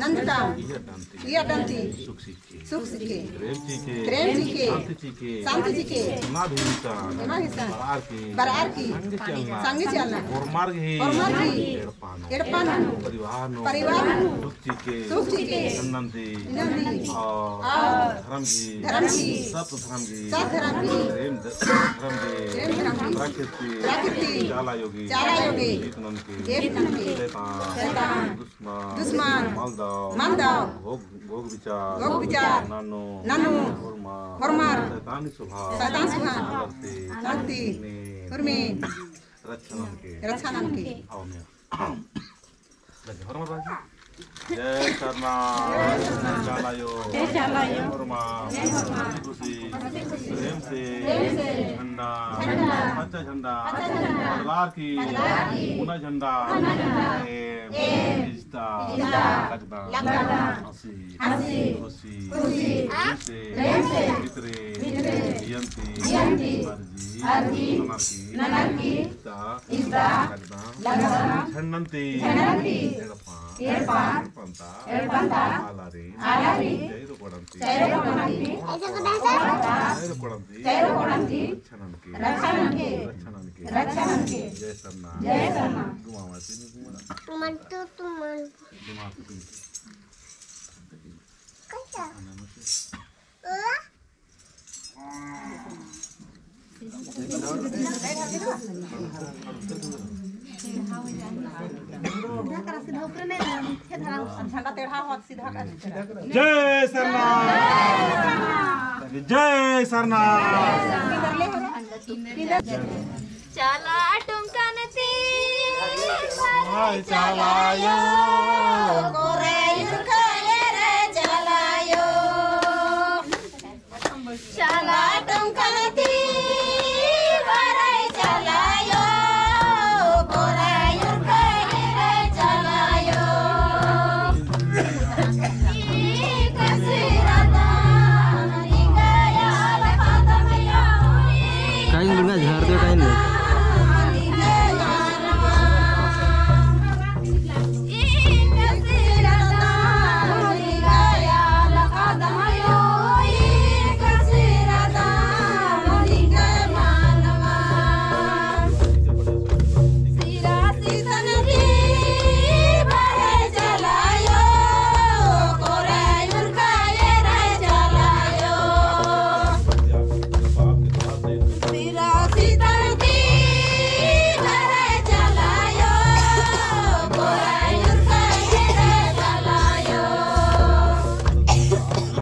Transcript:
नंदका iya danti सुख सीखे प्रेम सीखे शांति सीखे बरार की संग चलना और एड़पान परिवार सुख सीखे नंदी धर्म की सत धर्म की प्रेम प्रकृति चाला योगी दुश्मन मालदाव भोग विचार नानु फरमार शैतान स्वभाव शक्ति उर्मी रक्षणन के जय शर्मा चालायो फरमा खुशी प्रेम से झंडा अच्छा झंडा लाल की मुना झंडा लगदा हंसी खुशी से मर्जी ननकी झन्नंती एड़पंता आलारी जैरो कोडंती रक्षणन के जय सरना गुमावती जय सरना जय सरना चला टुमकनती चलायो चला टुमकनती कैसे